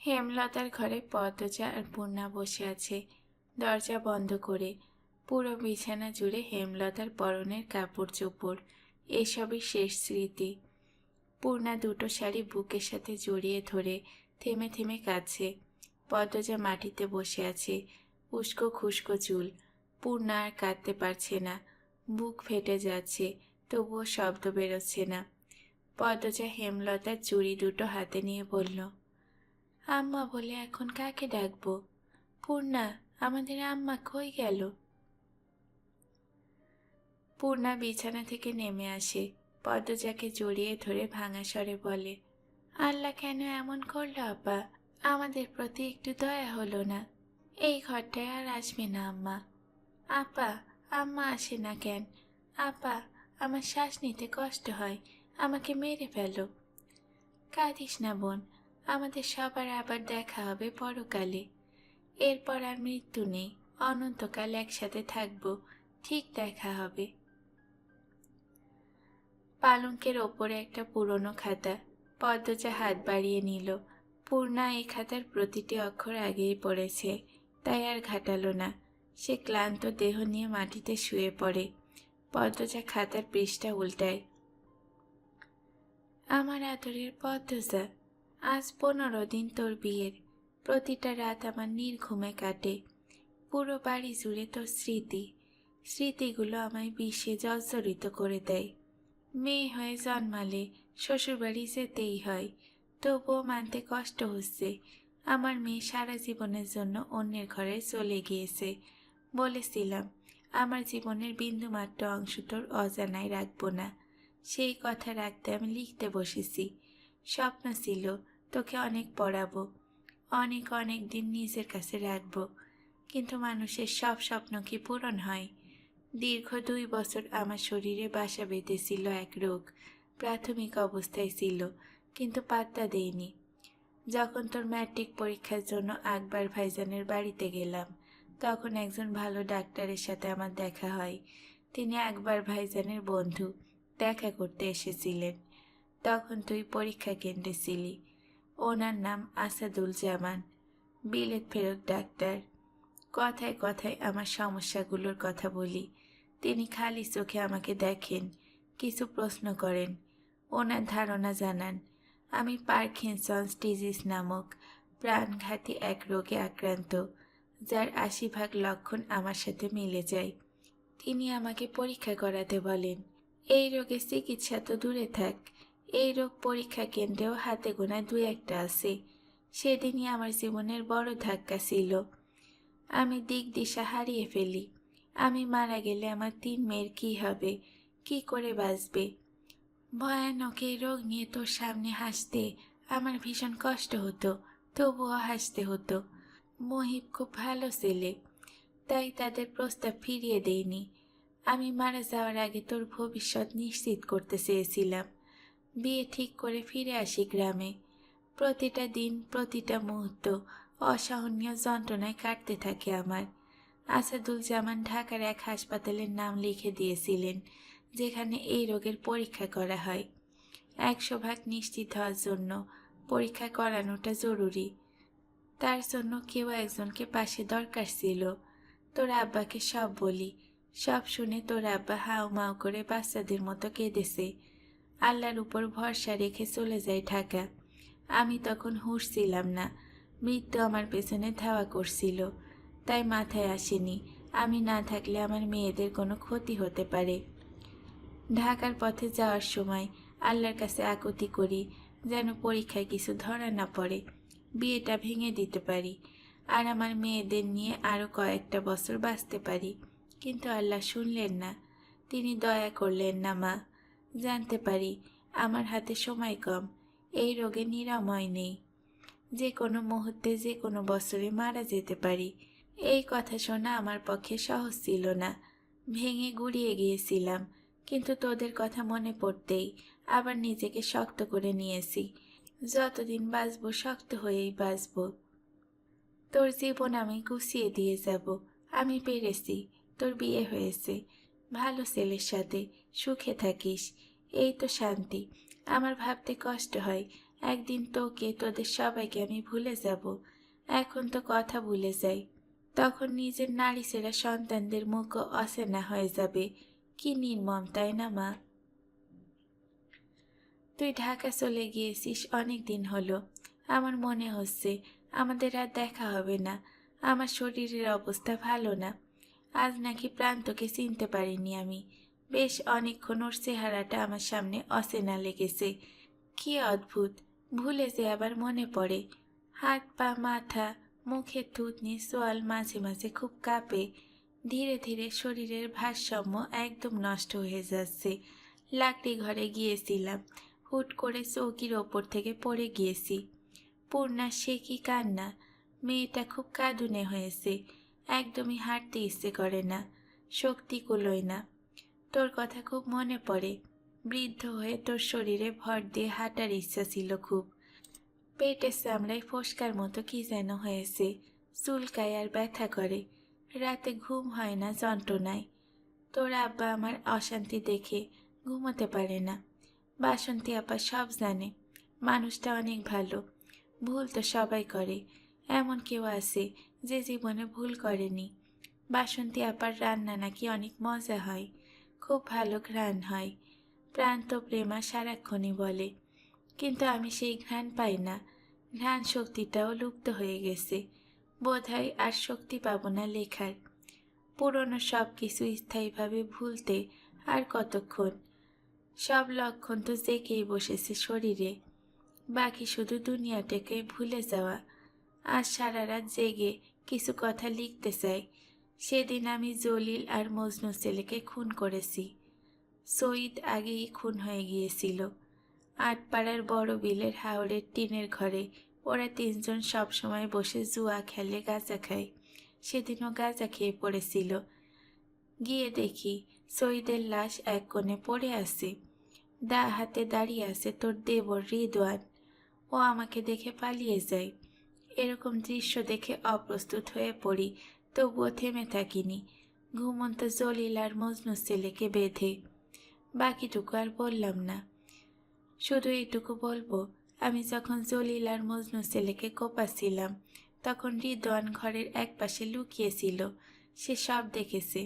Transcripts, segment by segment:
হেমলতার ঘরে পদ্মজা আর পূর্ণা বসে আছে দরজা বন্ধ করে। পুরো বিছানা জুড়ে হেমলতার পরনের কাপড় চোপড়, এসবই শেষ স্মৃতি। পূর্ণা দুটো শাড়ি বুকের সাথে জড়িয়ে ধরে থেমে থেমে কাঁদছে। পদ্মজা মাটিতে বসে আছে, উস্কো খুস্কো চুল। পূর্ণা আর কাঁদতে পারছে না, বুক ফেটে যাচ্ছে, তবুও শব্দ বেরোচ্ছে না। পদ্মজা হেমলতার চুড়ি দুটো হাতে নিয়ে বলল, আম্মা বলে এখন কাকে ডাকবো? পূর্ণা, আমাদের আম্মা কই গেল? পূর্ণা বিছানা থেকে নেমে আসে, পদ্মজাকে জড়িয়ে ধরে ভাঙা স্বরে বলে, আল্লাহ কেন এমন করলো আপা? আমাদের প্রতি একটু দয়া হলো না? এই ঘরটায় আর আসবে না আম্মা। আপা, আম্মা আসে না কেন? আপা, আমার শ্বাস নিতে কষ্ট হয়, আমাকে মেরে ফেলো। কাঁদিস না বোন, আমাদের সবার আবার দেখা হবে পরকালে। এরপর আর মৃত্যু নেই, অনন্তকাল একসাথে থাকবো, ঠিক দেখা হবে। পালঙ্কের ওপরে একটা পুরনো খাতা। পদ্মজা হাত বাড়িয়ে নিল। পূর্ণা এই খাতার প্রতিটি অক্ষর আগেই পড়েছে, তাই আর ঘাটালো না। সে ক্লান্ত দেহ নিয়ে মাটিতে শুয়ে পড়ে। পদ্মজা খাতার পৃষ্ঠা উল্টায়। আমার আদরের পদ্মজা, আজ 15 দিন তোর বিয়ের। প্রতিটা রাত আমার নির্ঘুমে কাটে। পুরো বাড়ি জুড়ে তোর স্মৃতি। স্মৃতিগুলো আমায় বিষে জর্জরিত করে দেয়। মেয়ে হয়ে জন্মালে শ্বশুরবাড়ি যেতেই হয়, তবুও মানতে কষ্ট হচ্ছে। আমার মেয়ে সারা জীবনের জন্য অন্যের ঘরে চলে গিয়েছে। বলেছিলাম আমার জীবনের বিন্দুমাত্র অংশ তোর অজানায় রাখবো না। সেই কথা রাখতে আমি লিখতে বসেছি। স্বপ্ন ছিল তোকে অনেক পড়াবো, অনেক অনেক দিন নিজের কাছে রাখবো। কিন্তু মানুষের সব স্বপ্ন কি পূরণ হয়? দীর্ঘ 2 বছর আমার শরীরে বাসা বেঁধেছিল এক রোগ। প্রাথমিক অবস্থায় ছিল, কিন্তু পাত্তা দেইনি। যখন তোর ম্যাট্রিক পরীক্ষার জন্য আকবর ভাইজানের বাড়িতে গেলাম, তখন একজন ভালো ডাক্তারের সাথে আমার দেখা হয়। তিনি আকবর ভাইজানের বন্ধু, দেখা করতে এসেছিলেন। তখন তুই পরীক্ষা কেন্দ্রে ছিলি। ওনার নাম আসাদুল জামান, বিলেত ফেরত ডাক্তার। কথায় কথায় আমার সমস্যাগুলোর কথা বলি। তিনি খালি চোখে আমাকে দেখেন, কিছু প্রশ্ন করেন, ওনার ধারণা জানান আমি পার্কিনসন্স ডিজিজ নামক প্রাণঘাতী এক রোগে আক্রান্ত, যার 80% লক্ষণ আমার সাথে মিলে যায়। তিনি আমাকে পরীক্ষা করাতে বলেন। এই রোগের চিকিৎসা তো দূরে থাক, এই রোগ পরীক্ষা কেন্দ্রেও হাতে গোনা 2-1টা আছে। সেদিনই আমার জীবনের বড় ধাক্কা ছিল। আমি দিক দিশা হারিয়ে ফেলি। আমি মারা গেলে আমার 3 মেয়ের কি হবে, কি করে বাঁচবে? ভয়ানক এই রোগ নিয়ে তোর সামনে হাসতে আমার ভীষণ কষ্ট হতো, তবুও হাসতে হতো। মহিব খুব ভালো ছেলে, তাই তাদের প্রস্তাব ফিরিয়ে দেইনি। আমি মারা যাওয়ার আগে তোর ভবিষ্যৎ নিশ্চিত করতে চেয়েছিলাম। বিয়ে ঠিক করে ফিরে আসি গ্রামে। প্রতিটা দিন, প্রতিটা মুহূর্ত অসহনীয় যন্ত্রণায় কাটতে থাকে আমার। আসাদুল জামান ঢাকার এক হাসপাতালের নাম লিখে দিয়েছিলেন, যেখানে এই রোগের পরীক্ষা করা হয়। 100% নিশ্চিত হওয়ার জন্য পরীক্ষা করানোটা জরুরি। তার জন্য কেউ একজনকে পাশে দরকার ছিল। তোর আব্বাকে সব বলি। সব শুনে তোর আব্বা হাউ মাউ করে বাচ্চাদের মতো কেঁদেছে। আল্লাহর উপর ভরসা রেখে চলে যায় ঢাকা। আমি তখন হুঁশ ছিলাম না, মৃত্যু আমার পেছনে ধাওয়া করছিল। তাই মাথায় আসেনি আমি না থাকলে আমার মেয়েদের কোনো ক্ষতি হতে পারে। ঢাকার পথে যাওয়ার সময় আল্লাহর কাছে আকুতি করি, যেন পরীক্ষায় কিছু ধরা না পড়ে, বিয়েটা ভেঙে দিতে পারি, আর আমার মেয়েদের নিয়ে আরও কয়েকটা বছর বাঁচতে পারি। কিন্তু আল্লাহ শুনলেন না, তিনি দয়া করলেন না মা। জানতে পারি আমার হাতে সময় কম, এই রোগে নিরাময় নেই। যে কোনো মুহূর্তে, যে কোনো বছরে মারা যেতে পারি। এই কথা শোনা আমার পক্ষে সহজ ছিল না। ভেঙে গুড়িয়ে গিয়েছিলাম, কিন্তু তোদের কথা মনে পড়তেই আবার নিজেকে শক্ত করে নিয়েছি। যতদিন বাঁচব শক্ত হয়েই বাঁচব। তোর জীবন আমি গুছিয়ে দিয়ে যাব। আমি পেরেছি, তোর বিয়ে হয়েছে, ভালো ছেলের সাথে সুখে থাকিস, এই তো শান্তি। আমার ভাবতে কষ্ট হয় একদিন তোকে, তোদের সবাইকে আমি ভুলে যাব। এখন তো কথা ভুলে যাই, তখন নিজের নারী ছেড়া সন্তানদের মুখও অচেনা হয়ে যাবে। কি নির্মম, তাই না মা? তুই ঢাকা চলে গিয়েছিস অনেক দিন হলো। আমার মনে হচ্ছে আমাদের আর দেখা হবে না। আমার শরীরের অবস্থা ভালো না। আজ নাকি প্রান্তকে চিনতে পারিনি আমি। বেশ অনেকক্ষণ ওর চেহারাটা আমার সামনে অচেনা লেগেছে। কি অদ্ভুত, ভুলে যে আবার মনে পড়ে। হাত পা মাথা মুখের থুতনি সোয়াল মাঝে মাঝে খুব কাঁপে। ধীরে ধীরে শরীরের ভারসাম্য একদম নষ্ট হয়ে যাচ্ছে। লাকড়ি ঘরে গিয়েছিলাম, হুট করে চৌকির ওপর থেকে পড়ে গিয়েছি। পূর্ণা সে কি কান্না! মেয়েটা খুব কাঁদুনে হয়েছে। একদমই হাঁটতে ইচ্ছে করে না, শক্তি কুলোয় না। তোর কথা খুব মনে পড়ে। বৃদ্ধ হয়ে তোর শরীরে ভর দিয়ে হাঁটার ইচ্ছা ছিল খুব। পেটের চামড়ায় ফোসকার মতো কি যেন হয়েছে, চুলকায় আর ব্যথা করে। রাতে ঘুম হয় না যন্ত্রণায়। তোর আব্বা আমার অশান্তি দেখে ঘুমোতে পারে না। বাসন্তী আপা সব জানে। মানুষটা অনেক ভালো। ভুল তো সবাই করে, এমন কেউ আছে যে জীবনে ভুল করেনি। বাসন্তী আপার রান্না নাকি অনেক মজা হয়, খুব ভালো ঘ্রাণ হয়। প্রান্ত প্রেমা সারাক্ষণই বলে, কিন্তু আমি সেই ঘ্রাণ পাই না। ঘ্রাণ শক্তিটাও লুপ্ত হয়ে গেছে। বোধহয় আর শক্তি পাবো না লেখার। পুরনো সব কিছু স্থায়ীভাবে ভুলতে আর কতক্ষণ। সব লক্ষণ তো জেগেই বসেছে শরীরে। বাকি শুধু দুনিয়াটাকে ভুলে যাওয়া। আজ সারা রাত জেগে কিছু কথা লিখতে চাই। সেদিন আমি জলিল আর মজনু ছেলেকে খুন করেছি। সঈদ আগেই খুন হয়ে গিয়েছিল। আটপাড়ার বড় বিলের হাওড়ের টিনের ঘরে ওরা তিনজন সবসময় বসে জুয়া খেলে গাঁজা খায়। সেদিনও গাঁজা খেয়ে পড়েছিল। গিয়ে দেখি সঈদের লাশ এক কোণে পড়ে আছে। হাতে দাঁড়িয়ে আছে তোর দেবর রিদওয়ান। ও আমাকে দেখে পালিয়ে যায়। এরকম দৃশ্য দেখে অপ্রস্তুত হয়ে পড়ি, তবুও থেমে থাকিনি। ঘুমন্ত জলিল আর মজনু ছেলেকে বেঁধে। বাকিটুকু আর বললাম না। শুধু এইটুকু বলবো, আমি যখন জলিল আর মজনু ছেলেকে কোপাচ্ছিলাম, তখন রিদওয়ান ঘরের একপাশে লুকিয়েছিল। সে সব দেখেছে।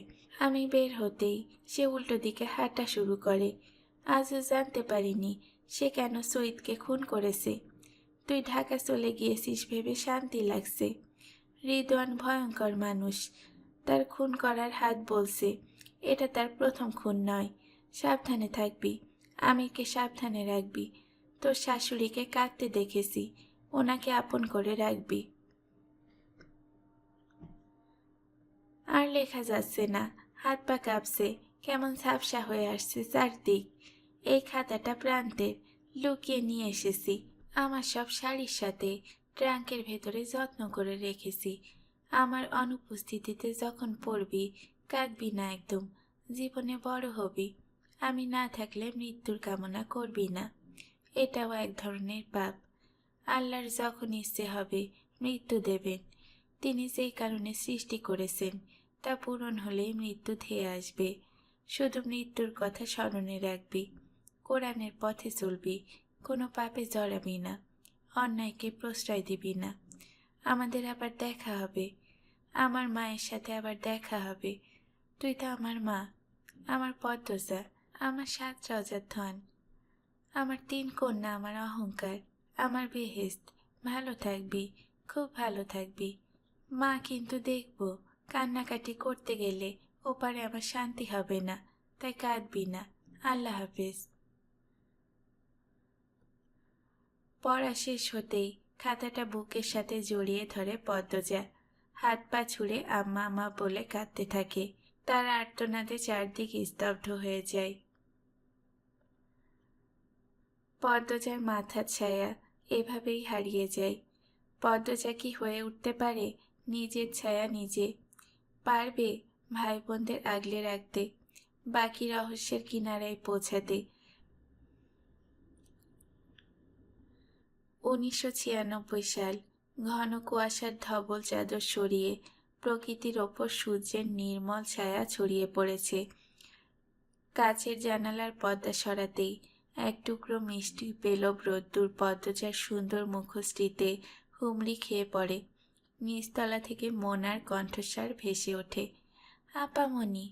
আমি বের হতেই সে উল্টো দিকে হাঁটা শুরু করে। আজও জানতে পারিনি সে কেন সঈদকে খুন করেছে। তুই ঢাকা চলে গিয়েছিস ভেবে শান্তি লাগছে। রিদওয়ান ভয়ঙ্কর মানুষ। তার খুন করার হাত বলছে এটা তার প্রথম খুন নয়। সাবধানে থাকবি, আমিরকে সাবধানে রাখবি। তোর শাশুড়িকে কাঁদতে দেখেছি, ওনাকে আপন করে রাখবি। আর লেখা যাচ্ছে না, হাত পা কাঁপছে, কেমন ঝাপসা হয়ে আসছে চারদিক। এই খাতাটা প্রান্তের, লুকিয়ে নিয়ে এসেছি। আমার সব শাড়ির সাথে ট্রাঙ্কের ভেতরে যত্ন করে রেখেছি। আমার অনুপস্থিতিতে যখন পড়বি, কাঁদবি না একদম। জীবনে বড় হবি। আমি না থাকলে মৃত্যুর কামনা করবি না। এটাও এক ধরনের পাপ। আল্লাহর যখন ইচ্ছে হবে মৃত্যু দেবেন। তিনি যেই কারণে সৃষ্টি করেছেন তা পূরণ হলেই মৃত্যু ধেয়ে আসবে। শুধু মৃত্যুর কথা স্মরণে রাখবি। কোরআনের পথে চলবি, কোনো পাপে জড়াবি না, অন্যায়কে প্রশ্রয় দিবি না। আমাদের আবার দেখা হবে। আমার মায়ের সাথে আবার দেখা হবে। তুই তো আমার মা, আমার পদ্মজা, আমার 7 রজার ধন, আমার 3 কন্যা, আমার অহংকার, আমার বেহেশত। ভালো থাকবি, খুব ভালো থাকবি। মা, কিন্তু দেখব কান্নাকাটি করতে গেলে ওপারে আমার শান্তি হবে না, তাই কাঁদবি না। আল্লাহ হাফেজ। পড়া শেষ হতেই খাতাটা বুকের সাথে জড়িয়ে ধরে পদ্মজা। হাত পা ছুঁড়ে আম্মা আম্মা বলে কাঁদতে থাকে। তার আর্তনাদে চারদিক স্তব্ধ হয়ে যায়। পদ্মজার মাথার ছায়া এভাবেই হারিয়ে যায়। পদ্মজা কি হয়ে উঠতে পারে নিজের ছায়া নিজে? পারবে ভাই বোনদের আগলে রাখতে, বাকি রহস্যের কিনারায় পৌঁছাতে? 1996 সাল। ঘন কুয়াশার ধবল চাদর সরিয়ে প্রকৃতির ওপর সূর্যের নির্মল ছায়া ছড়িয়ে পড়েছে। কাচের জানালার পর্দা সরাতেই এক টুকরো মিষ্টি পেল রোদ্দুর পদ্মজার সুন্দর মুখশ্রীতে হুমড়ি খেয়ে পড়ে। নিচতলা থেকে মোনার কণ্ঠস্বর ভেসে ওঠে, আপামনি।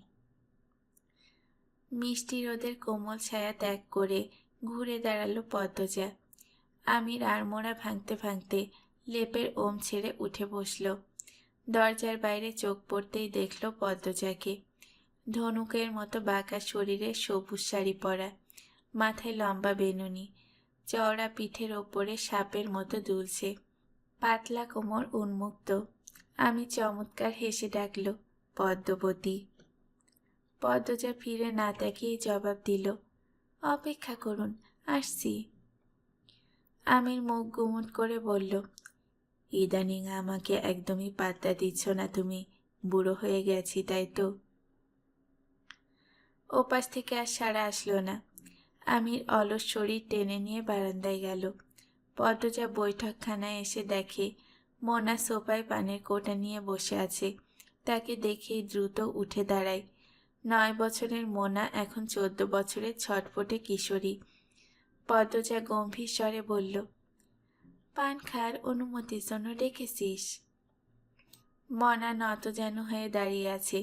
মিষ্টি রোদের কোমল ছায়া ত্যাগ করে ঘুরে দাঁড়ালো পদ্মজা। আমির আড়মোড়া ভাঙতে ভাঙতে লেপের ওম ছেড়ে উঠে বসল। দরজার বাইরে চোখ পড়তেই দেখল পদ্মজাকে। ধনুকের মতো বাঁকা শরীরে সবুজ শাড়ি পরা, মাথায় লম্বা বেনুনি, চওড়া পিঠের ওপরে সাপের মতো দুলছে, পাতলা কোমর উন্মুক্ত। আমি চমৎকার হেসে ডাকল, পদ্মবতী। পদ্মজা ফিরে না তাকিয়ে জবাব দিল, অপেক্ষা করুন, আসছি। আমির মুখ গুমুট করে বলল, ইদানিং আমাকে একদমই পাত্তা দিচ্ছ না তুমি, বুড়ো হয়ে গেছি তাই তো? ওপাশ থেকে আর সাড়া আসলো না। আমির অলস শরীর টেনে নিয়ে বারান্দায় গেল। পদ্মজা বৈঠকখানায় এসে দেখে মোনা সোফায় পানের কৌটা নিয়ে বসে আছে। তাকে দেখেই দ্রুত উঠে দাঁড়ায়। 9 বছরের মোনা এখন 14 বছরের ছটফটে কিশোরী। পদ্মজা গম্ভীর স্বরে বলল, পান খাওয়ার অনুমতির জন্য ডেকেছিস? মনা নতজানু হয়ে দাঁড়িয়ে আছে।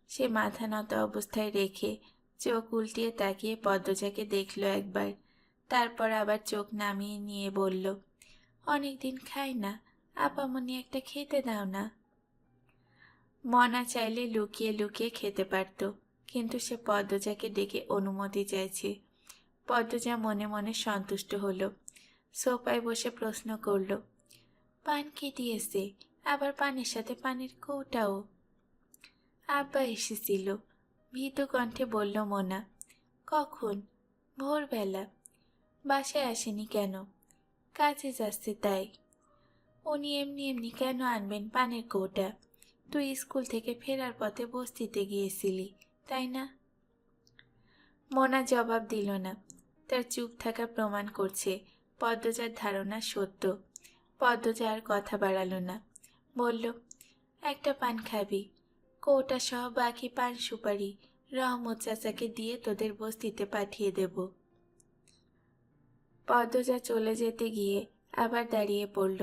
সে মাথা নত অবস্থায় রেখে চোখ উল্টিয়ে তাকিয়ে পদ্মজাকে দেখল একবার, তারপর আবার চোখ নামিয়ে নিয়ে বলল, অনেকদিন খাই না, আপামনি একটা খেতে দাও না। মনা চাইলে লুকিয়ে লুকিয়ে খেতে পারত, কিন্তু সে পদ্মজাকে ডেকে অনুমতি চাইছে। পদ্মজা মনে মনে সন্তুষ্ট হলো। সোফায় বসে প্রশ্ন করল, পান কে দিয়েছে? আবার পানের সাথে পানির কৌটাও? আব্বা এসেছিল, ভীতু কণ্ঠে বলল মোনা। কখন? ভোরবেলা। বাসায় আসেনি কেন? কাজে যাচ্ছে তাই। উনি এমনি এমনি কেন আনবেন পানের কৌটা? তুই স্কুল থেকে ফেরার পথে বস্তিতে গিয়েছিলি, তাই না? মোনা জবাব দিল না। তার চুপ থাকা প্রমাণ করছে পদ্মজার ধারণা সত্য। পদ্মজা আর কথা বাড়ালো না, বলল, একটা পান খাবি? কৌটা সহ বাকি পান সুপারি রহমত চাচাকে দিয়ে তোদের বস্তিতে পাঠিয়ে দেব। পদ্মজা চলে যেতে গিয়ে আবার দাঁড়িয়ে পড়ল।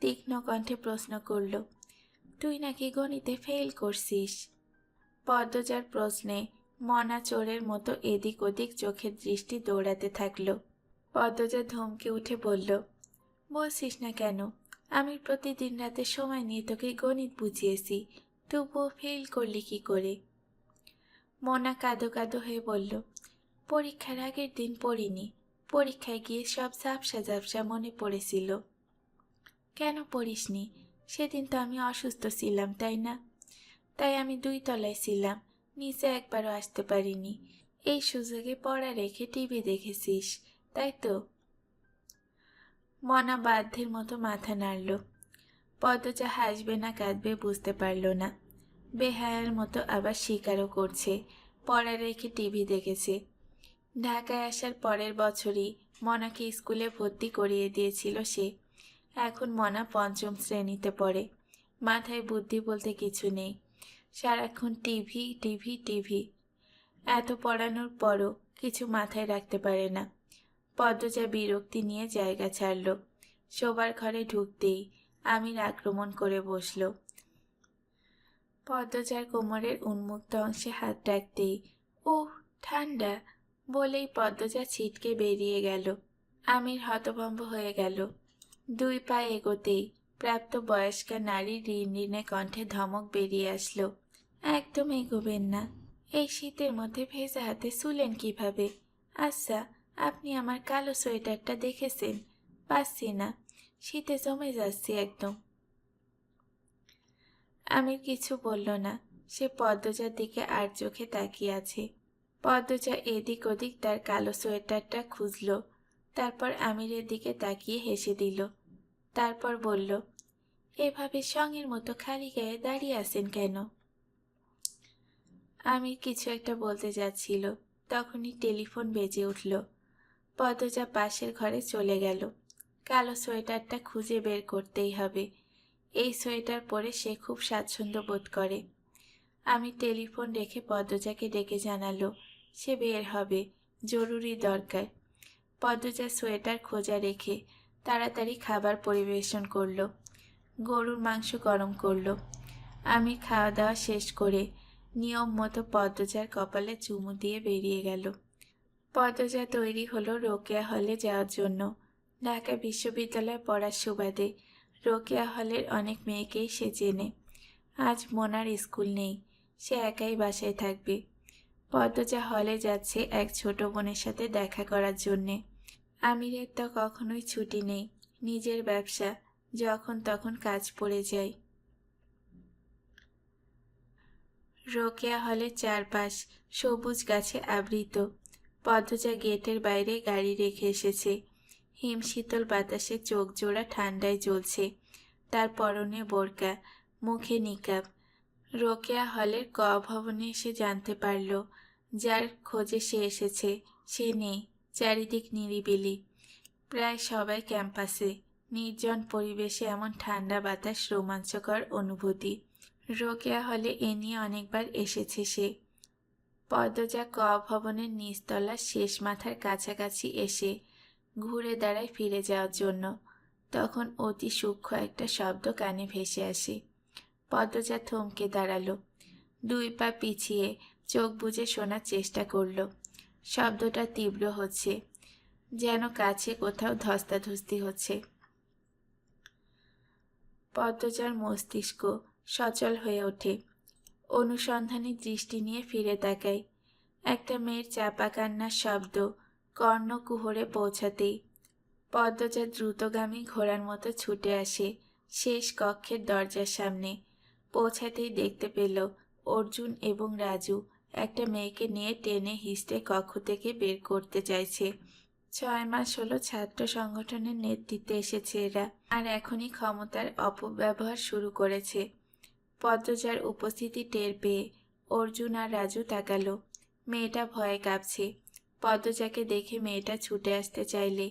তীক্ষ্ণ কণ্ঠে প্রশ্ন করল, তুই নাকি গণিতে ফেল করছিস? পদ্মজার প্রশ্নে মনা চোরের মতো এদিক ওদিক চোখের দৃষ্টি দৌড়াতে থাকল। পদ্মজা ধমকে উঠে বলল, বলছিস না কেন? আমি প্রতিদিন রাতে সময় নিয়ে তোকে গণিত বুঝিয়েছি, তবুও ফেল করলি কি করে? মনা কাঁদো কাঁদো হয়ে বলল, পরীক্ষার আগের দিন পড়িনি, পরীক্ষায় গিয়ে সব ঝাপসা ঝাপসা মনে পড়েছিল। কেন পড়িসনি? সেদিন তো আমি অসুস্থ ছিলাম, তাই না? তাই আমি 2 তলায় ছিলাম, নিচে একবারও আসতে পারিনি। এই সুযোগে পড়া রেখে টিভি দেখেছিস, তাই তো? মনা বাধ্যের মতো মাথা নাড়ল। পদ্মজা হাসবে না কাঁদবে বুঝতে পারল না। বেহায়ার মতো আবার স্বীকারও করছে পড়া রেখে টিভি দেখেছে। ঢাকায় আসার পরের বছরই মনাকে স্কুলে ভর্তি করিয়ে দিয়েছিল সে। এখন মনা 5ম শ্রেণীতে পড়ে। মাথায় বুদ্ধি বলতে কিছু নেই, সারাক্ষণ টিভি টিভি টিভি। এত পড়ানোর পরও কিছু মাথায় রাখতে পারে না। পদ্মজা বিরক্তি নিয়ে জায়গা ছাড়ল। শোবার ঘরে ঢুকতেই আমির আক্রমণ করে বসল। পদ্মজার কোমরের উন্মুক্ত অংশে হাত রাখতেই, উহ ঠান্ডা বলেই পদ্মজা ছিটকে বেরিয়ে গেল। আমির হতভম্ব হয়ে গেল। 2 পা এগোতেই প্রাপ্ত বয়স্কা নারীর রিনরিনে কণ্ঠে ধমক বেরিয়ে আসলো, একদম এগোবেন না। এই শীতের মধ্যে ভেজা হাতে শুলেন কিভাবে? আচ্ছা, আপনি আমার কালো সোয়েটারটা দেখেছেন? পাচ্ছি না, শীতে জমে যাচ্ছি একদম। আমির কিছু বলল না। সে পদ্মজার দিকে আর চোখে তাকিয়ে আছে। পদ্মজা এদিক ওদিক তার কালো সোয়েটারটা খুঁজল, তারপর আমিরের দিকে তাকিয়ে হেসে দিল। তারপর বলল, এভাবে সঙ্গের মতো খালি গায়ে দাঁড়িয়ে আছেন কেন? আমির কিছু একটা বলতে যাচ্ছিল, তখনই টেলিফোন বেজে উঠল। পদ্মজা পাশের ঘরে চলে গেল। কালো সোয়েটারটা খুঁজে বের করতেই হবে। এই সোয়েটার পরে সে খুব স্বাচ্ছন্দ্য বোধ করে। আমি টেলিফোন রেখে পদ্মজাকে ডেকে জানালো সে বের হবে, জরুরি দরকার। পদ্মজা সোয়েটার খোঁজা রেখে তাড়াতাড়ি খাবার পরিবেশন করলো। গরুর মাংস গরম করলো। আমি খাওয়া দাওয়া শেষ করে নিয়ম মতো পদ্মজার কপালে চুমু দিয়ে বেরিয়ে গেল। পদ্মজা তৈরি হলো রোকেয়া হলে যাওয়ার জন্য। ঢাকা বিশ্ববিদ্যালয়ে পড়ার সুবাদে রোকেয়া হলের অনেক মেয়েকেই সে চেনে। আজ মোনার স্কুল নেই, সে একাই বাসায় থাকবে। পদ্মজা হলে যাচ্ছে এক ছোট বোনের সাথে দেখা করার জন্যে। আমিরের তো কখনোই ছুটি নেই, নিজের ব্যবসা, যখন তখন কাজ পড়ে যায়। রোকেয়া হলের চারপাশ সবুজ গাছে আবৃত। পদ্মজা গেটের বাইরে গাড়ি রেখে এসেছে। হিমশীতল বাতাসে চোখ জোড়া ঠান্ডায় জ্বলছে। তার পরনে বোরকা, মুখে নিকাব। রোকেয়া হলের ক ভবনে এসে জানতে পারল যার খোঁজে সে এসেছে সে নেই। চারিদিক নিরিবিলি, প্রায় সবাই ক্যাম্পাসে। নির্জন পরিবেশে এমন ঠান্ডা বাতাস রোমাঞ্চকর অনুভূতি। রোকেয়া হলে এ নিয়ে অনেকবার এসেছে সে। পদ্মজা ক ভবনের নিচতলার শেষ মাথার কাছাকাছি এসে ঘুরে দাঁড়ায় ফিরে যাওয়ার জন্য। তখন অতি সূক্ষ্ম একটা শব্দ কানে ভেসে আসে। পদ্মজা থমকে দাঁড়ালো, 2 পা পিছিয়ে চোখ বুজে শোনার চেষ্টা করলো। শব্দটা তীব্র হচ্ছে, যেন কাছে কোথাও ধস্তাধস্তি হচ্ছে। পদ্মজার মস্তিষ্ক সচল হয়ে ওঠে। অনুসন্ধানী দৃষ্টি নিয়ে ফিরে তাকায়। একটা মেয়ের চাপা কান্নার শব্দ কর্ণকুহরে পৌঁছাতেই পদ্মজা দ্রুতগামী ঘোড়ার মতো ছুটে আসে শেষ কক্ষের দরজার সামনে। পৌঁছাতেই দেখতে পেল অর্জুন এবং রাজু একটা মেয়েকে নিয়ে টেনে হিঁচড়ে কক্ষ থেকে বের করতে চাইছে। 6 মাস হলো ছাত্র সংগঠনের নেতৃত্বে এসেছে এরা, আর এখনই ক্ষমতার অপব্যবহার শুরু করেছে। পদ্মজার উপস্থিতি টের পেয়ে অর্জুন আর রাজু তাকালো। মেয়েটা ভয়ে কাঁপছে। পদ্মজাকে দেখে মেয়েটা ছুটে আসতে চাইলে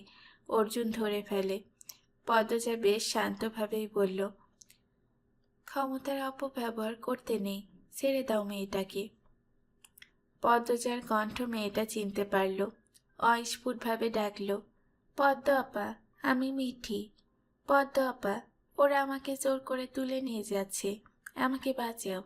অর্জুন ধরে ফেলে। পদ্মজা বেশ শান্তভাবেই বলল, ক্ষমতার অপব্যবহার করতে নেই, ছেড়ে দাও মেয়েটাকে। পদ্মজার কণ্ঠ মেয়েটা চিনতে পারল। অস্ফুটভাবে ডাকল, পদ্ম আপা, আমি মিঠি। পদ্ম আপা, ওরা আমাকে জোর করে তুলে নিয়ে যাচ্ছে, আমাকে বাঁচাও।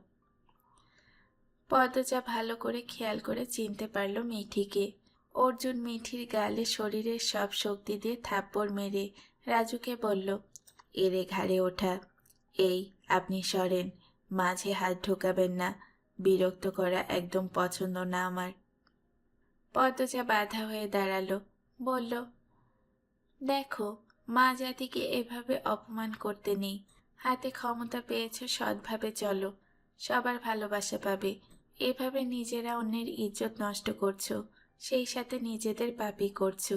পদ্মজা ভালো করে খেয়াল করে চিনতে পারল মিঠিকে। অর্জুন মিঠির গালে শরীরের সব শক্তি দিয়ে থাপ্পড় মেরে রাজুকে বলল, এরে ঘাড়ে ওঠা। এই, আপনি সরেন, মাঝে হাত ঢোকাবেন না, বিরক্ত করা একদম পছন্দ না আমার। পদ্মজা বাধা হয়ে দাঁড়ালো, বলল, দেখো, মা জাতিকে এভাবে অপমান করতে নেই। হাতে ক্ষমতা পেয়েছ, সৎভাবে চলো, সবার ভালোবাসা পাবে। এভাবে নিজেরা অন্যের ইজ্জত নষ্ট করছো, সেই সাথে নিজেদের পাপই করছো।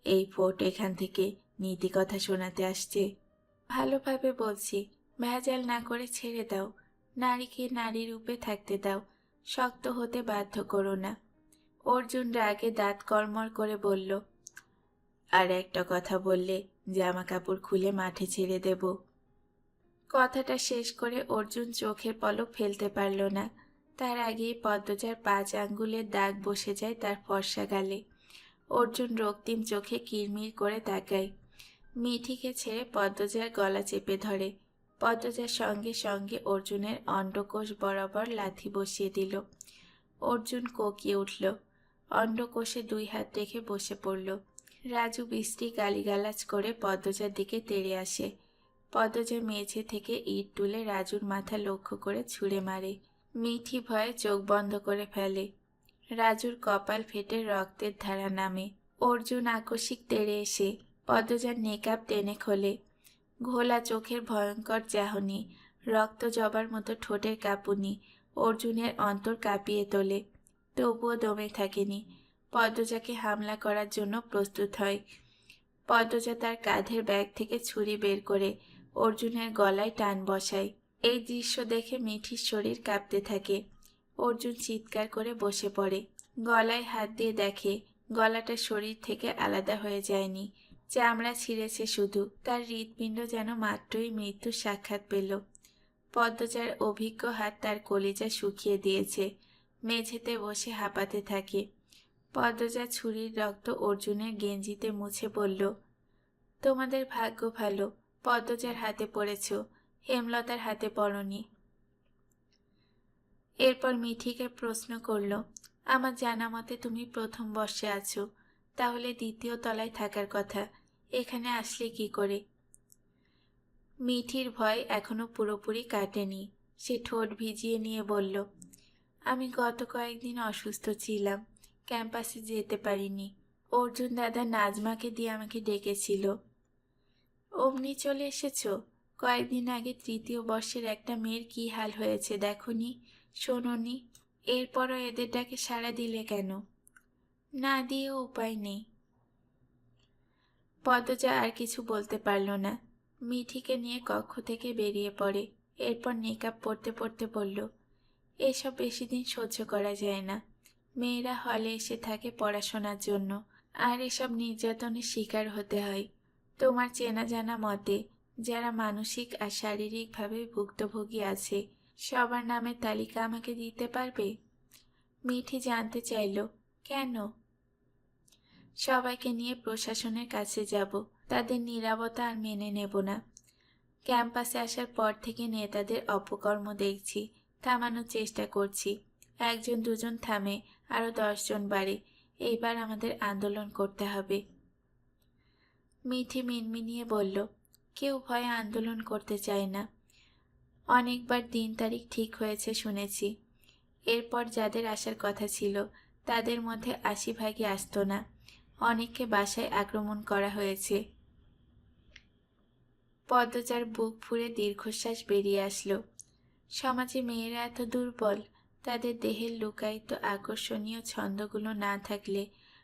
এই ফোর্ট এখান থেকে নীতি কথা শোনাতে আসছে। ভালোভাবে বলছি, ভেজাল না করে ছেড়ে দাও। নারীকে নারী রূপে থাকতে দাও, শক্ত হতে বাধ্য করো না। অর্জুন রাগে দাঁত কড়মড় করে বলল, আর একটা কথা বললে জামা কাপড় খুলে মাঠে ছেড়ে দেব। কথাটা শেষ করে অর্জুন চোখের পলক ফেলতে পারল না। তার আগেই পদ্মজার 5 আঙ্গুলের দাগ বসে যায় তার ফর্সা গালে। অর্জুন রক্তিম চোখে কিরমির করে তাকায়। মিঠিকে ছেড়ে পদ্মজার গলা চেপে ধরে। পদ্মজার সঙ্গে সঙ্গে অর্জুনের অন্ডকোষ বরাবর লাথি বসিয়ে দিল। অর্জুন কোকিয়ে উঠল, অন্ডকোষে 2 হাত রেখে বসে পড়ল। রাজু বিশ্রী গালিগালাজ করে পদ্মজার দিকে তেড়ে আসে। পদ্মজা মেঝে থেকে ইট তুলে রাজুর মাথা লক্ষ্য করে ছুঁড়ে মারে। মিঠি ভয়ে চোখ বন্ধ করে ফেলে। রাজুর কপাল ফেটে রক্তের ধারা নামে। অর্জুন আকস্মিক তেড়ে এসে পদ্মজার নেকাব টেনে খোলে। ঘোলা চোখের ভয়ঙ্কর চাহনি, রক্ত জবার মতো ঠোঁটের কাঁপুনি অর্জুনের অন্তর কাঁপিয়ে তোলে। তবুও দমে থাকেনি। পদ্মজাকে হামলা করার জন্য প্রস্তুত হয়। পদ্মজা তার কাঁধের ব্যাগ থেকে ছুরি বের করে অর্জুনের গলায় টান বসায়। এই দৃশ্য দেখে মিঠির শরীর কাঁপতে থাকে। অর্জুন চিৎকার করে বসে পড়ে। গলায় হাত দিয়ে দেখে গলাটা শরীর থেকে আলাদা হয়ে যায়নি, চামড়া ছিঁড়েছে শুধু। তার হৃৎপিণ্ড যেন মাত্রই মৃত্যুর সাক্ষাৎ পেল। পদ্মজার অভিজ্ঞ হাত তার কলিজা শুকিয়ে দিয়েছে। মেঝেতে বসে হাঁপাতে থাকে। পদ্মজা ছুরির রক্ত অর্জুনের গেঞ্জিতে মুছে বলল, তোমাদের ভাগ্য ভালো, পদ্মজার হাতে পড়েছ, হেমলতার হাতে পড়নি। এরপর মিঠিকে প্রশ্ন করল, আমার জানা মতে তুমি প্রথম বর্ষে আছো, তাহলে দ্বিতীয় তলায় থাকার কথা, এখানে আসলে কি করে? মিঠির ভয় এখনো পুরোপুরি কাটেনি। সে ঠোঁট ভিজিয়ে নিয়ে বলল, আমি গত কয়েকদিন অসুস্থ ছিলাম, ক্যাম্পাসে যেতে পারিনি। অর্জুন দাদা নাজমাকে দিয়ে আমাকে ডেকেছিল। অমনি চলে এসেছ? কয়েকদিন আগে তৃতীয় বর্ষের একটা মেয়ের কি হাল হয়েছে দেখনি, শোনোনি? এরপরও এদের ডাকে সাড়া দিলে কেন? না দিয়েও উপায় নেই। পদ্মজা আর কিছু বলতে পারল না। মিঠিকে নিয়ে কক্ষ থেকে বেরিয়ে পড়ে। এরপর নেকআপ পরতে পরতে বলল, এসব বেশি দিন সহ্য করা যায় না। মেয়েরা হলে এসে থাকে পড়াশোনার জন্য, আর এসব নির্যাতনের শিকার হতে হয়। তোমার চেনা জানা মতে যারা মানসিক আর শারীরিকভাবে ভুক্তভোগী আছে, সবার নামের তালিকা আমাকে দিতে পারবে? মিঠি জানতে চাইল, কেন? সবাইকে নিয়ে প্রশাসনের কাছে যাব, তাদের নীরবতা আর মেনে নেব না। ক্যাম্পাসে আসার পর থেকে নেতাদের অপকর্ম দেখছি, থামানোর চেষ্টা করছি। একজন দুজন থামে, আরও 10 জন বাড়ে। এইবার আমাদের আন্দোলন করতে হবে। মিঠি মিনমিনিয়ে বলল, কেউ ভয়ে আন্দোলন করতে চায় না। অনেকবার দিন তারিখ ঠিক হয়েছে শুনেছি। এরপর যাদের আসার কথা ছিল তাদের মধ্যে 80 ভাগই আসতো না। অনেককে বাসায় আক্রমণ করা হয়েছে। পদ্মজার বুক ফুঁড়ে দীর্ঘশ্বাস বেরিয়ে আসলো। সমাজে মেয়েরা এত দুর্বল, তাদের দেহের লুকায়িত আকর্ষণীয় ছন্দগুলো না থাকলে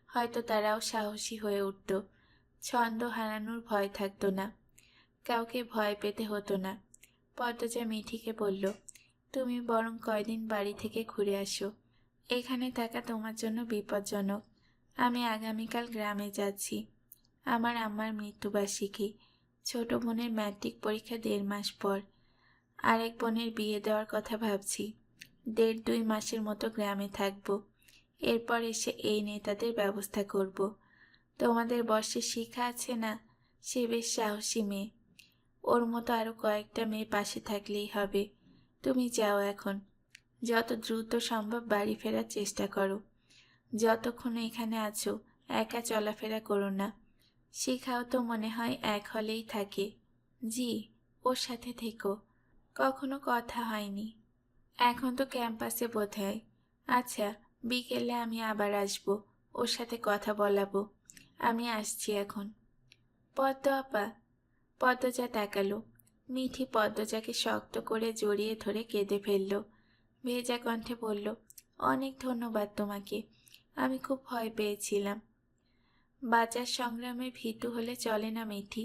হয়তো তারাও সাহসী হয়ে উঠত। ছন্দ হারানোর ভয় থাকতো না, কাউকে ভয় পেতে হতো না। পদ্মজা মিঠিকে বলল, তুমি বরং কয়দিন বাড়ি থেকে ঘুরে আসো, এখানে থাকা তোমার জন্য বিপজ্জনক। আমি আগামীকাল গ্রামে যাচ্ছি। আমার আম্মার মৃত্যুবার্ষিকী, ছোট বোনের ম্যাট্রিক পরীক্ষা 1.5 মাস পর। আরেক বোনের বিয়ে দেওয়ার কথা ভাবছি। 1.5-2 মাসের মতো গ্রামে থাকবো। এরপর এসে এই নেতাদের ব্যবস্থা করব। তোমাদের বর্ষে শিখা আছে না, সে বেশ সাহসী মেয়ে। ওর মতো আরও কয়েকটা মেয়ে পাশে থাকলেই হবে। তুমি যাও এখন, যত দ্রুত সম্ভব বাড়ি ফেরার চেষ্টা করো। যতক্ষণ এখানে আছো একা চলাফেরা করো না। শিখাও তো মনে হয় এক হলেই থাকে। জি, ওর সাথে থেকো। কখনো কথা হয়নি, এখন তো ক্যাম্পাসে বোধহয়। আচ্ছা, বিকেলে আমি আবার আসবো, ওর সাথে কথা বলাবো। আমি আসছি এখন। পদ্ম আপা। পদ্মজা তাকালো। মিঠি পদ্মজাকে শক্ত করে জড়িয়ে ধরে কেঁদে ফেলল। ভেজা কণ্ঠে বলল, অনেক ধন্যবাদ তোমাকে, আমি খুব ভয় পেয়েছিলাম। বাঁচার সংগ্রামে ভীতু হলে চলে না মিঠি।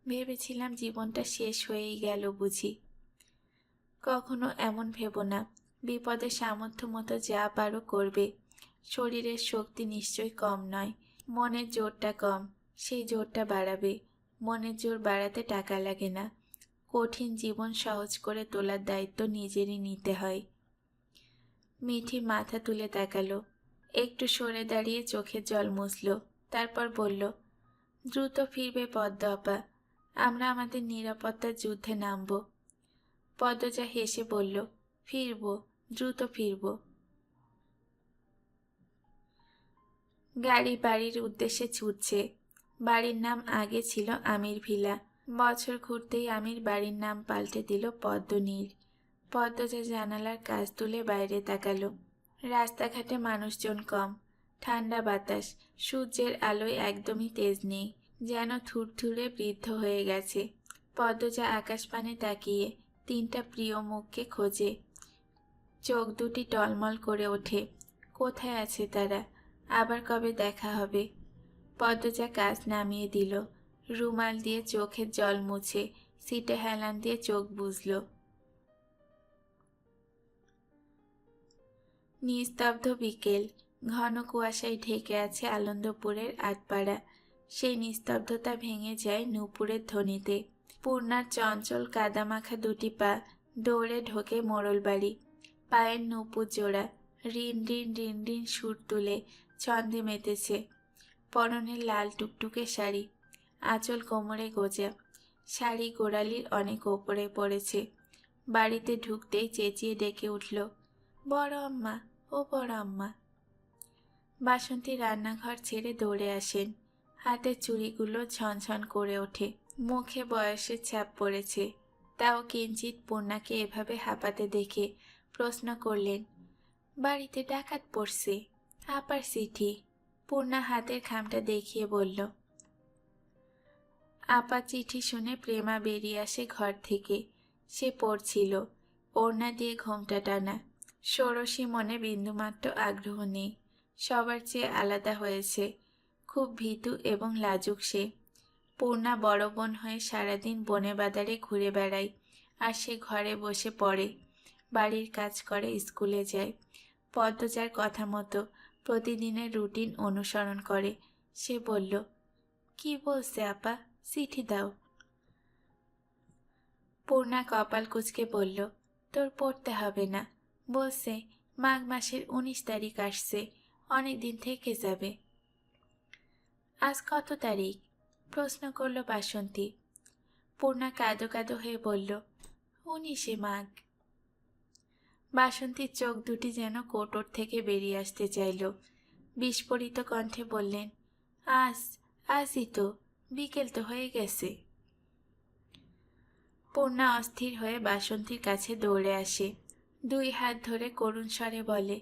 ভেবেছিলাম জীবনটা শেষ হয়েই গেল বুঝি। কখনো এমন ভেবো না। বিপদে সামর্থ্য মতো যা পারো করবে। শরীরের শক্তি নিশ্চয়ই কম নয়, মনের জোরটা কম, সেই জোরটা বাড়াবে। মনের জোর বাড়াতে টাকা লাগে না। কঠিন জীবন সহজ করে তোলার দায়িত্ব নিজেরই নিতে হয়। মিঠি মাথা তুলে তাকালো, একটু সরে দাঁড়িয়ে চোখের জল মুছল। তারপর বলল, দ্রুত ফিরবে পদ্ম আপা, আমরা আমাদের নিরাপত্তার যুদ্ধে নামব। পদ্মজা হেসে বলল, ফিরব, দ্রুত ফিরব। গাড়ি বাড়ির উদ্দেশ্যে ছুটছে। বাড়ির নাম আগে ছিল আমির ভিলা। বছর ঘুরতেই আমির বাড়ির নাম পাল্টে দিল পদ্মনীর। পদ্মজা জানালার কাজ তুলে বাইরে তাকালো। রাস্তাঘাটে মানুষজন কম, ঠান্ডা বাতাস, সূর্যের আলোয় একদমই তেজ নেই, যেন থুরথুরে বৃদ্ধ হয়ে গেছে। পদ্মজা আকাশপানে তাকিয়ে 3টা প্রিয় মুখকে খোঁজে। চোখ দুটি টলমল করে ওঠে। কোথায় আছে তারা? আবার কবে দেখা হবে? পদ্মজা কাজ নামিয়ে দিল। রুমাল দিয়ে চোখের জল মুছে সিটে হেলান দিয়ে চোখ বুজল। নিস্তব্ধ বিকেল, ঘন কুয়াশায় ঢেকে আছে আনন্দপুরের আটপাড়া। সেই নিস্তব্ধতা ভেঙে যায় নূপুরের ধ্বনিতে। পূর্ণার চঞ্চল কাদামাখা দুটি পা দৌড়ে ঢোকে মোড়ল বাড়ি। পায়ের নূপুর জোড়া, রিন রিন রিন রিন সুর তুলে ছন্দে মেতেছে। পরনে লাল টুকটুকে শাড়ি, আঁচল কোমরে গোজা, শাড়ি গোড়ালির অনেক ওপরে পড়েছে। বাড়িতে ঢুকতেই চেঁচিয়ে ডেকে উঠল, বড় আম্মা, ও বড় আম্মা। বাসন্তী রান্নাঘর ছেড়ে দৌড়ে আসেন। হাতের চুড়িগুলো ঝনঝন করে ওঠে। মুখে বয়সের ছাপ পড়েছে। তাও কিঞ্চিত পূর্ণাকে এভাবে হাঁপাতে দেখে প্রশ্ন করলেন, বাড়িতে ডাকাত পড়ছে, আপার চিঠি। পূর্ণা হাতের খামটা দেখিয়ে বলল। আপা চিঠি শুনে প্রেমা বেরিয়ে আসে ঘর থেকে। সে পড়ছিল, ওড়না দিয়ে ঘোমটা টানা। ষোড়শী মনে বিন্দুমাত্র আগ্রহ নেই, সবার চেয়ে আলাদা হয়েছে। খুব ভীতু এবং লাজুক সে। পূর্ণা বড় বোন হয়ে সারাদিন বনে বাজারে ঘুরে বেড়ায়, আর সে ঘরে বসে পড়ে, বাড়ির কাজ করে, স্কুলে যায়। পদ্মজার কথা মতো প্রতিদিনের রুটিন অনুসরণ করে। সে বলল, কি বলছে আপা, চিঠি দাও। পূর্ণা কপাল কুঁচকে বলল, তোর পড়তে হবে না, বলছে মাঘ মাসের 19 তারিখ আসছে, অনেক দিন থেকে যাবে। আজ কত তারিখ? প্রশ্ন করল বাসন্তী। পূর্ণা কাঁদো কাঁদো হয়ে বলল, 19শে মাঘ। বাসন্তীর চোখ দুটি যেন কোটর থেকে বেরিয়ে আসতে চাইল। বিস্ফোরিত কণ্ঠে বললেন, আজই তো, বিকেল তো হয়ে গেছে। পূর্ণা অস্থির হয়ে বাসন্তীর কাছে দৌড়ে আসে। 2 হাত ধরে করুণ স্বরে বলে,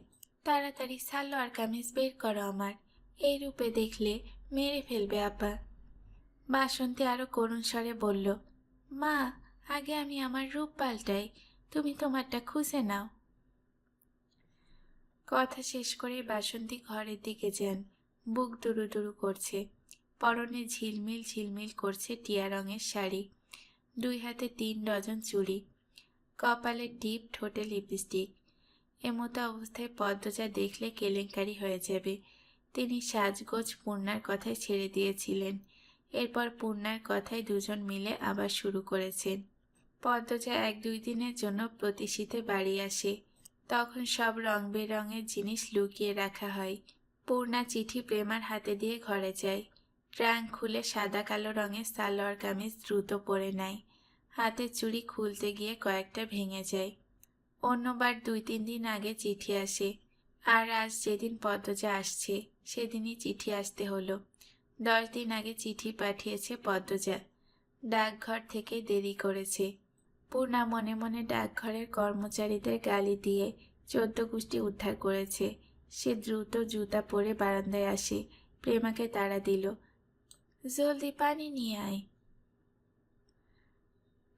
তাড়াতাড়ি সালোয়ার কামিজ বের করো আমার, এই রূপে দেখলে মেরে ফেলবে আপা। বাসন্তী আরো করুণ স্বরে বলল, মা, আগে আমি আমার রূপ পাল্টাই, তুমি তোমারটা খুঁজে নাও। কথা শেষ করে বাসন্তী ঘরের দিকে যান। বুক দুরু দুরু করছে। পরনে ঝিলমিল ঝিলমিল করছে টিয়া রঙের শাড়ি। 2 হাতে 3 ডজন চুড়ি, কপালে টিপ, ঠোঁটে লিপস্টিক। এমতো অবস্থায় পদ্মজা দেখলে কেলেঙ্কারি হয়ে যাবে। তিনি সাজগোজ পূর্ণার কথায় ছেড়ে দিয়েছিলেন। এরপর পূর্ণার কথায় দুজন মিলে আবার শুরু করেছেন। পদ্মজা 1-2 দিনের জন্য প্রতি শীতে বাড়ি আসে। তখন সব রং বেরঙের জিনিস লুকিয়ে রাখা হয়। পূর্ণা চিঠি প্রেমার হাতে দিয়ে ঘরে যায়। ট্রাঙ্ক খুলে সাদা কালো রঙের সালোয়ার কামিজ দ্রুত পরে নেয়। হাতের চুড়ি খুলতে গিয়ে কয়েকটা ভেঙে যায়। অন্যবার 2-3 দিন আগে চিঠি আসে, আর আজ যেদিন পদ্মজা আসছে সেদিনই চিঠি আসতে হলো। 10 দিন আগে চিঠি পাঠিয়েছে পদ্মজা। ডাকঘর থেকে দেরি করেছে। পূর্ণা মনে মনে ডাকঘরের কর্মচারীদের গালি দিয়ে 14 গোষ্ঠী উদ্ধার করেছে। সে দ্রুত জুতা পরে বারান্দায় আসে। প্রেমাকে তাড়া দিল, জলদি পানি নিয়ে আয়।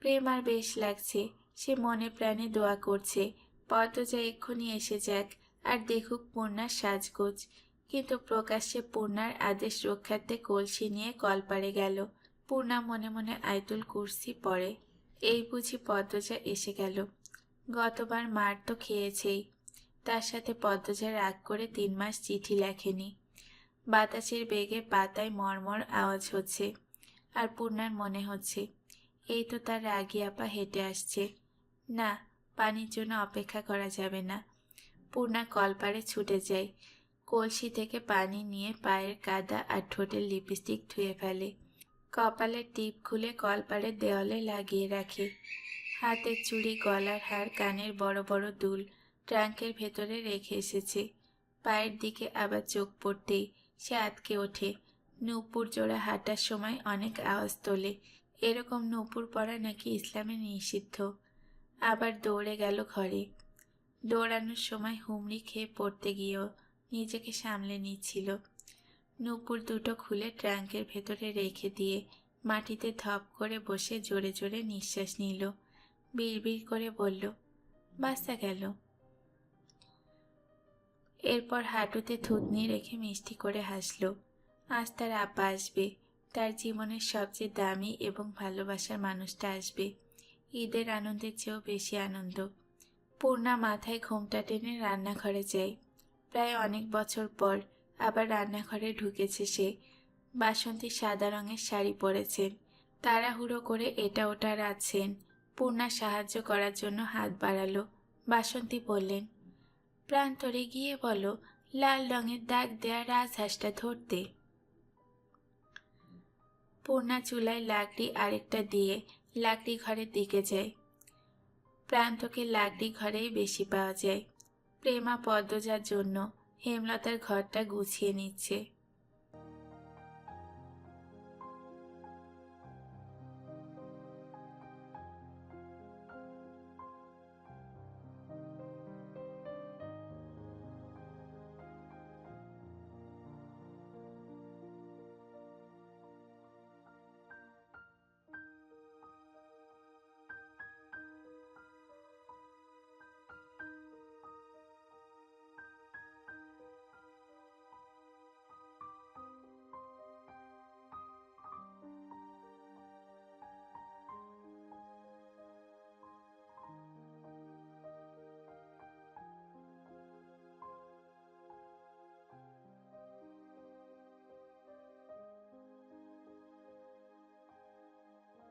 প্রেমার বেশ লাগছে। সে মনে প্রাণে দোয়া করছে পদ্মজা এক্ষুনি এসে যাক আর দেখুক পূর্ণার সাজগোজ। কিন্তু প্রকাশ্যে পূর্ণার আদেশ রক্ষার্থে কলসি নিয়ে কলপারে গেল। পূর্ণা মনে মনে আয়তুল কুরসি পড়ে। এই বুঝি পদ্মজা এসে গেল। গতবার মার তো খেয়েছেই, তার সাথে পদ্মজা রাগ করে 3 মাস চিঠি লেখেনি। বাতাসের বেগে পাতায় মর্মর আওয়াজ হচ্ছে, আর পূর্ণার মনে হচ্ছে এই তো তার রাগী আপা হেঁটে আসছে। না, পানির জন্য অপেক্ষা করা যাবে না। পূর্ণা কলপারে ছুটে যায়। কলসি থেকে পানি নিয়ে পায়ের কাদা আর ঠোঁটের লিপস্টিক ধুয়ে ফেলে। কপালের টিপ খুলে কলপারের দেওয়ালে লাগিয়ে রাখে। হাতের চুড়ি, গলার হার, কানের বড় বড় দুল ট্রাঙ্কের ভেতরে রেখে এসেছে। পায়ের দিকে আবার চোখ পড়তেই সে আটকে ওঠে। নূপুর জোড়া হাঁটার সময় অনেক আওয়াজ তোলে। এরকম নূপুর পরা নাকি ইসলামে নিষিদ্ধ। আবার দৌড়ে গেল ঘরে। দৌড়ানোর সময় হুমড়ি খেয়ে পড়তে গিয়েও নিজেকে সামলে নিচ্ছিল। নূপুর দুটো খুলে ট্রাঙ্কের ভেতরে রেখে দিয়ে মাটিতে ধপ করে বসে জোরে জোরে নিঃশ্বাস নিল। বিড়বিড় করে বলল, বাচ্চা গেল। এরপর হাঁটুতে থুতনি রেখে মিষ্টি করে হাসল। আজ তার আপা আসবে। তার জীবনের সবচেয়ে দামি এবং ভালোবাসার মানুষটা আসবে। ঈদের আনন্দের চেয়েও বেশি আনন্দ। পূর্ণা মাথায় ঘোমটা টেনে রান্নাঘরে যায়। প্রায় অনেক বছর পর আবার রান্নাঘরে ঢুকেছে সে। বাসন্তী সাদা রঙের শাড়ি পরেছেন। তাড়াহুড়ো করে এটা ওটা রাঁধছেন। পূর্ণা সাহায্য করার জন্য হাত বাড়ালো। বাসন্তী বললেন, প্রান্তরে গিয়ে বলো লাল রঙের দাগ দেয়া রাজহাঁসটা ধরতে। পূর্ণা চুলায় লাকড়ি আরেকটা দিয়ে লাকড়ি ঘরের দিকে যায়। প্রান্তকে লাকড়ি ঘরেই বেশি পাওয়া যায়। প্রেমা পদ্মজার জন্য হেমলতার ঘরটা গুছিয়ে নিচ্ছে।